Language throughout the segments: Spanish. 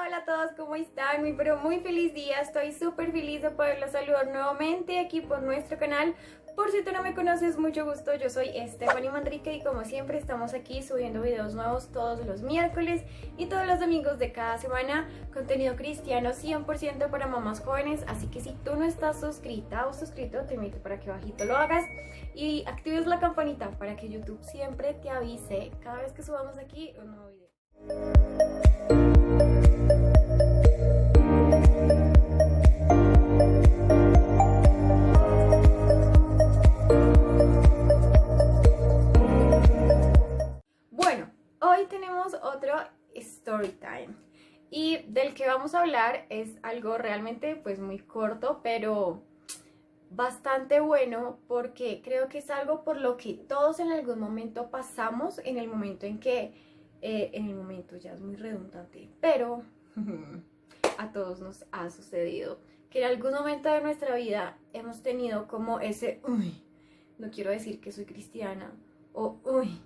Hola a todos, ¿cómo están? Muy feliz día, estoy súper feliz de poderlos saludar nuevamente aquí por nuestro canal. Por si tú no me conoces, mucho gusto, yo soy Stephanie Manrique y como siempre estamos aquí subiendo videos nuevos todos los miércoles y todos los domingos de cada semana, contenido cristiano 100% para mamás jóvenes, así que si tú no estás suscrita o suscrito, te invito para que bajito lo hagas y actives la campanita para que YouTube siempre te avise cada vez que subamos aquí un nuevo video. Bueno, hoy tenemos otro story time y del que vamos a hablar es algo realmente pues muy corto, pero bastante bueno porque creo que es algo por lo que todos en algún momento pasamos, en el momento en que, en el momento ya es muy redundante, pero a todos nos ha sucedido que en algún momento de nuestra vida hemos tenido como ese, uy, no quiero decir que soy cristiana, o uy,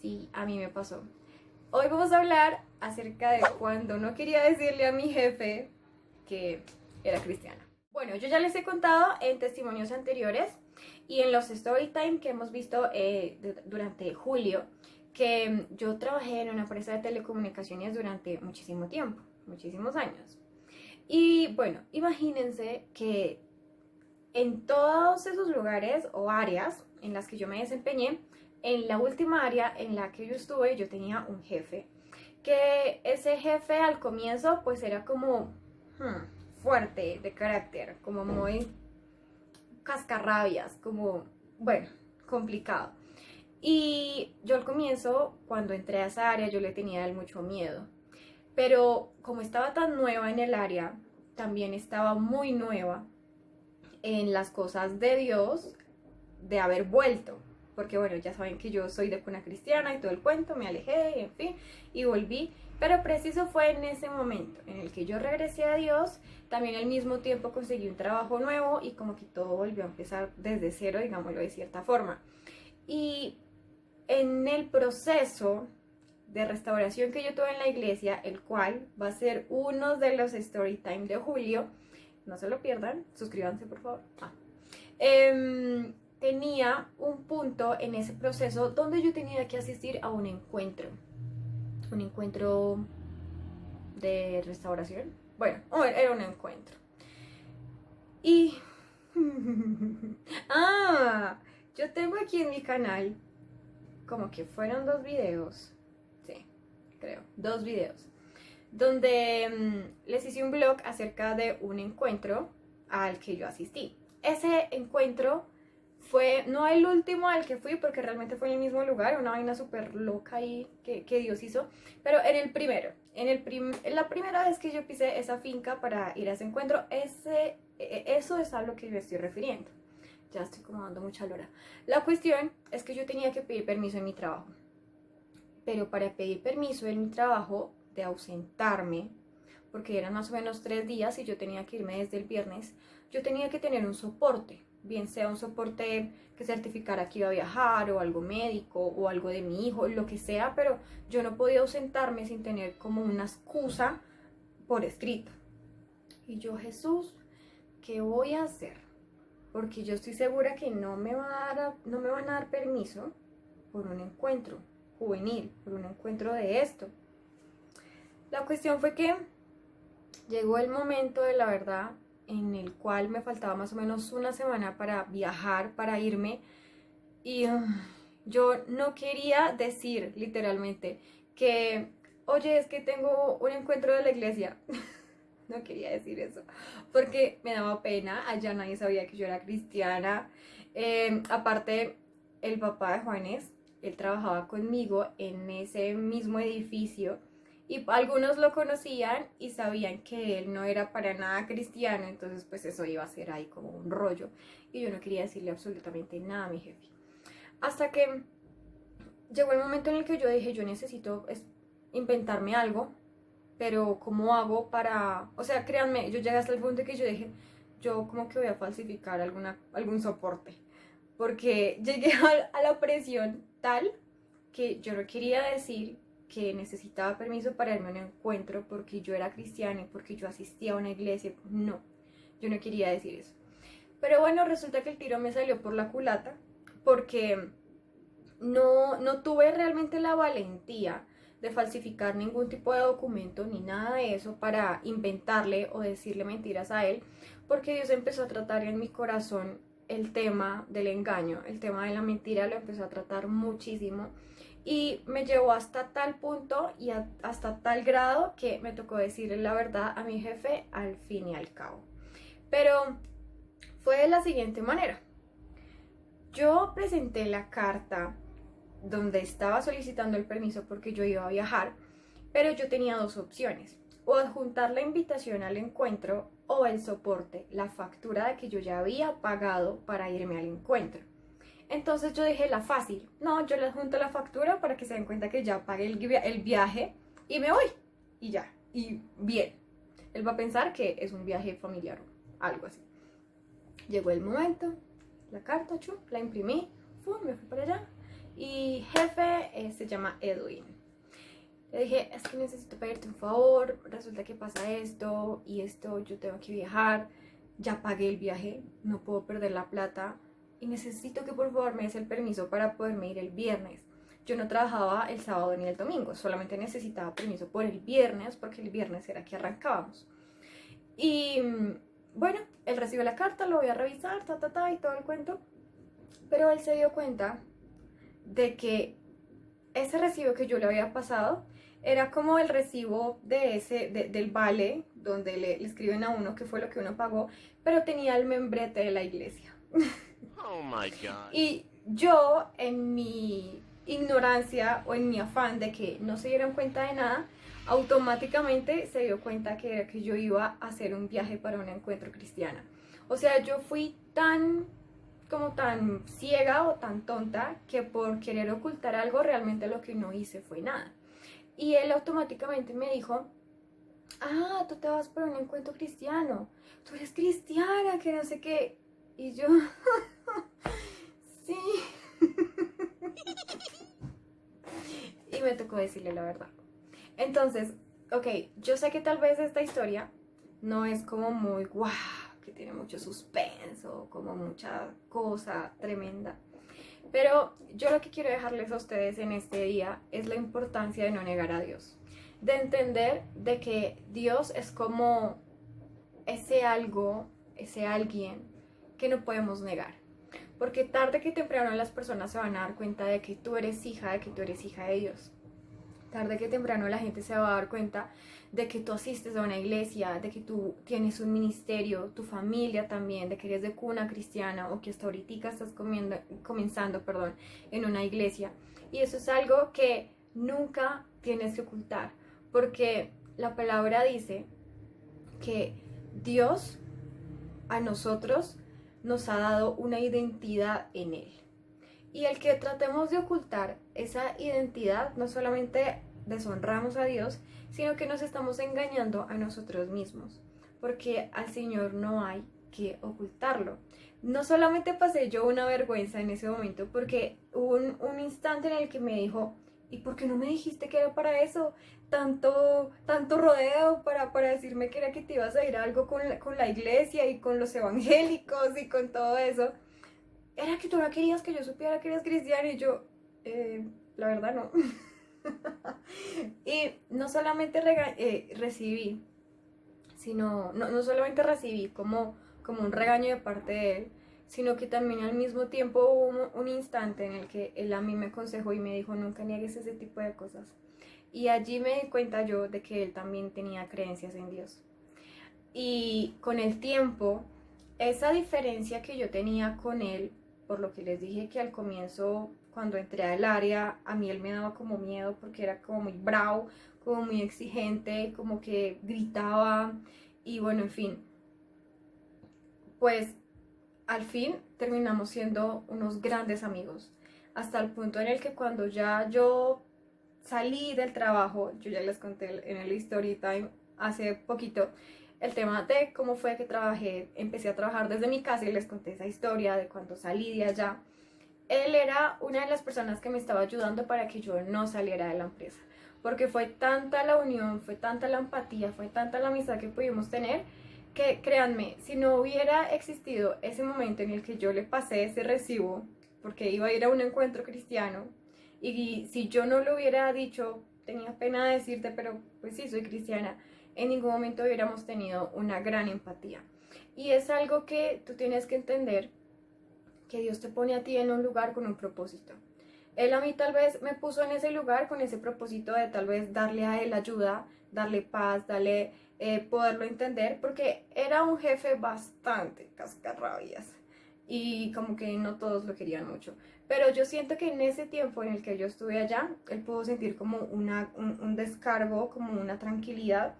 sí, a mí me pasó. Hoy vamos a hablar acerca de cuando no quería decirle a mi jefe que era cristiana. Bueno, yo ya les he contado en testimonios anteriores y en los story time que hemos visto durante julio que yo trabajé en una empresa de telecomunicaciones durante muchísimo tiempo, muchísimos años. Y bueno, imagínense que en todos esos lugares o áreas en las que yo me desempeñé, en la última área en la que yo estuve, yo tenía un jefe, que ese jefe al comienzo pues era como fuerte de carácter, como muy cascarrabias, como, bueno, complicado. Y yo al comienzo, cuando entré a esa área, yo le tenía a él mucho miedo. Pero como estaba tan nueva en el área, también estaba muy nueva en las cosas de Dios, de haber vuelto. Porque bueno, ya saben que yo soy de cuna cristiana y todo el cuento, me alejé, en fin, y volví. Pero preciso fue en ese momento en el que yo regresé a Dios, también al mismo tiempo conseguí un trabajo nuevo y como que todo volvió a empezar desde cero, digámoslo de cierta forma. Y en el proceso de restauración que yo tuve en la iglesia, el cual va a ser uno de los story time de julio, no se lo pierdan, suscríbanse por favor. Tenía un punto en ese proceso donde yo tenía que asistir a un encuentro de restauración. Bueno, era un encuentro. Y yo tengo aquí en mi canal como que fueron dos videos, sí, creo, dos videos, donde les hice un blog acerca de un encuentro al que yo asistí. Ese encuentro fue, no el último al que fui, porque realmente fue en el mismo lugar, una vaina súper loca ahí que Dios hizo, pero en el primero, la primera vez que yo pisé esa finca para ir a ese encuentro, eso es a lo que me estoy refiriendo. Ya estoy como dando mucha lora. La cuestión es que yo tenía que pedir permiso en mi trabajo. Pero para pedir permiso en mi trabajo de ausentarme, porque eran más o menos 3 días y yo tenía que irme desde el viernes, yo tenía que tener un soporte, bien sea un soporte que certificara que iba a viajar o algo médico o algo de mi hijo, lo que sea, pero yo no podía ausentarme sin tener como una excusa por escrito. Y yo, Jesús, ¿qué voy a hacer? Porque yo estoy segura que no me van a dar permiso por un encuentro juvenil, por un encuentro de esto. La cuestión fue que llegó el momento de la verdad en el cual me faltaba más o menos una semana para viajar, para irme, y yo no quería decir literalmente que, oye, es que tengo un encuentro de la iglesia. No quería decir eso, porque me daba pena, allá nadie sabía que yo era cristiana. Aparte, el papá de Juanes, él trabajaba conmigo en ese mismo edificio y algunos lo conocían y sabían que él no era para nada cristiano, entonces pues eso iba a ser ahí como un rollo y yo no quería decirle absolutamente nada a mi jefe. Hasta que llegó el momento en el que yo dije, yo necesito inventarme algo, pero ¿cómo hago para...? O sea, créanme, yo llegué hasta el punto que yo dije, yo como que voy a falsificar algún soporte, porque llegué a la presión tal que yo no quería decir que necesitaba permiso para irme a un encuentro porque yo era cristiana y porque yo asistía a una iglesia. No, yo no quería decir eso. Pero bueno, resulta que el tiro me salió por la culata porque no tuve realmente la valentía de falsificar ningún tipo de documento ni nada de eso para inventarle o decirle mentiras a él, porque Dios empezó a tratar en mi corazón el tema del engaño, el tema de la mentira lo empezó a tratar muchísimo y me llevó hasta tal punto y hasta tal grado que me tocó decirle la verdad a mi jefe al fin y al cabo. Pero fue de la siguiente manera. Yo presenté la carta donde estaba solicitando el permiso porque yo iba a viajar, pero yo tenía dos opciones, o adjuntar la invitación al encuentro o el soporte, la factura de que yo ya había pagado para irme al encuentro. Entonces yo dije la fácil, no, yo le adjunto la factura para que se den cuenta que ya pagué el viaje y me voy, y ya, y bien. Él va a pensar que es un viaje familiar o algo así. Llegó el momento, la carta, la imprimí, me fui para allá. Y jefe se llama Edwin. Le dije, es que necesito pedirte un favor, resulta que pasa esto y esto, yo tengo que viajar, ya pagué el viaje, no puedo perder la plata y necesito que por favor me des el permiso para poderme ir el viernes. Yo no trabajaba el sábado ni el domingo, solamente necesitaba permiso por el viernes porque el viernes era que arrancábamos. Y bueno, él recibió la carta, lo voy a revisar, y todo el cuento, pero él se dio cuenta de que ese recibo que yo le había pasado era como el recibo del vale, donde le escriben a uno qué fue lo que uno pagó, pero tenía el membrete de la iglesia. Oh my God. Y yo, en mi ignorancia o en mi afán de que no se dieron cuenta de nada, automáticamente se dio cuenta que era que yo iba a hacer un viaje para un encuentro cristiano. O sea, yo fui tan ciega o tan tonta que por querer ocultar algo realmente lo que no hice fue nada. Y él automáticamente me dijo, ah, tú te vas para un encuentro cristiano, tú eres cristiana, que no sé qué. Y yo, sí. Y me tocó decirle la verdad. Entonces, ok, yo sé que tal vez esta historia no es como muy guau, que tiene mucho suspenso, como mucha cosa tremenda. Pero yo lo que quiero dejarles a ustedes en este día es la importancia de no negar a Dios. De entender de que Dios es como ese algo, ese alguien que no podemos negar. Porque tarde que temprano las personas se van a dar cuenta de que tú eres hija, de que tú eres hija de Dios. Tarde que temprano la gente se va a dar cuenta de que tú asistes a una iglesia, de que tú tienes un ministerio, tu familia también, de que eres de cuna cristiana o que hasta ahorita estás comenzando en una iglesia. Y eso es algo que nunca tienes que ocultar, porque la palabra dice que Dios a nosotros nos ha dado una identidad en Él. Y el que tratemos de ocultar esa identidad, no solamente deshonramos a Dios, sino que nos estamos engañando a nosotros mismos, porque al Señor no hay que ocultarlo. No solamente pasé yo una vergüenza en ese momento, porque hubo un instante en el que me dijo, ¿y por qué no me dijiste que era para eso? Tanto rodeo para decirme que era que te ibas a ir a algo con la iglesia y con los evangélicos y con todo eso. Era que tú no querías que yo supiera que eres cristiana y yo, la verdad no. Y no solamente recibí, sino, no solamente recibí como un regaño de parte de él, sino que también al mismo tiempo hubo un instante en el que él a mí me aconsejó y me dijo, nunca niegues ese tipo de cosas. Y allí me di cuenta yo de que él también tenía creencias en Dios. Y con el tiempo, esa diferencia que yo tenía con él, por lo que les dije que al comienzo, cuando entré al área, a mí él me daba como miedo porque era como muy bravo, como muy exigente, como que gritaba y bueno, en fin. Pues al fin terminamos siendo unos grandes amigos, hasta el punto en el que cuando ya yo salí del trabajo, yo ya les conté en el story time hace poquito, el tema de cómo fue que empecé a trabajar desde mi casa y les conté esa historia de cuando salí de allá. Él era una de las personas que me estaba ayudando para que yo no saliera de la empresa, porque fue tanta la unión, fue tanta la empatía, fue tanta la amistad que pudimos tener, que créanme, si no hubiera existido ese momento en el que yo le pasé ese recibo, porque iba a ir a un encuentro cristiano, y si yo no lo hubiera dicho, tenía pena de decirte, pero pues sí, soy cristiana, en ningún momento hubiéramos tenido una gran empatía. Y es algo que tú tienes que entender, que Dios te pone a ti en un lugar con un propósito. Él a mí tal vez me puso en ese lugar con ese propósito de tal vez darle a él ayuda, darle paz, darle poderlo entender, porque era un jefe bastante cascarrabias y como que no todos lo querían mucho. Pero yo siento que en ese tiempo en el que yo estuve allá, él pudo sentir como un descargo, como una tranquilidad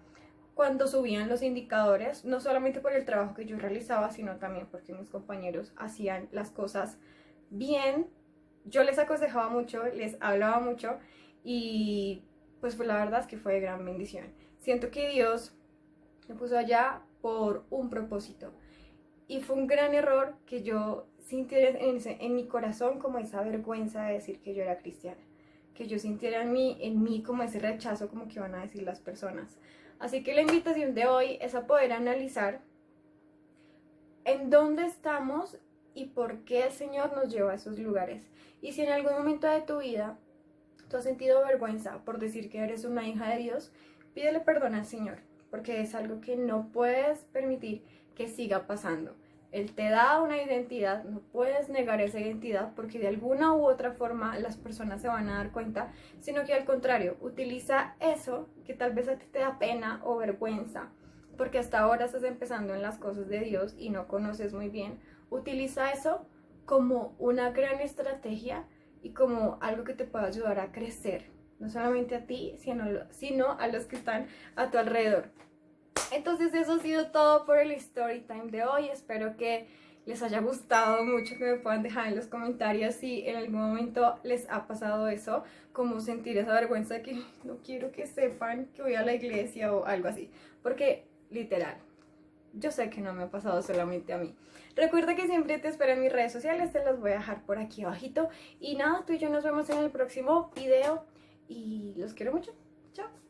cuando subían los indicadores, no solamente por el trabajo que yo realizaba, sino también porque mis compañeros hacían las cosas bien. Yo les aconsejaba mucho, les hablaba mucho y pues la verdad es que fue de gran bendición. Siento que Dios me puso allá por un propósito y fue un gran error que yo sintiera en mi corazón como esa vergüenza de decir que yo era cristiana, que yo sintiera en mí como ese rechazo como que van a decir las personas. Así que la invitación de hoy es a poder analizar en dónde estamos y por qué el Señor nos lleva a esos lugares. Y si en algún momento de tu vida tú has sentido vergüenza por decir que eres una hija de Dios, pídele perdón al Señor, porque es algo que no puedes permitir que siga pasando. Él te da una identidad, no puedes negar esa identidad porque de alguna u otra forma las personas se van a dar cuenta, sino que al contrario, utiliza eso que tal vez a ti te da pena o vergüenza, porque hasta ahora estás empezando en las cosas de Dios y no conoces muy bien. Utiliza eso como una gran estrategia y como algo que te pueda ayudar a crecer, no solamente a ti, sino a los que están a tu alrededor. Entonces eso ha sido todo por el story time de hoy. Espero que les haya gustado mucho, que me puedan dejar en los comentarios si en algún momento les ha pasado eso, como sentir esa vergüenza de que no quiero que sepan que voy a la iglesia o algo así, porque literal, yo sé que no me ha pasado solamente a mí. Recuerda que siempre te espero en mis redes sociales, te las voy a dejar por aquí abajito. Y nada, tú y yo nos vemos en el próximo video y los quiero mucho. Chao.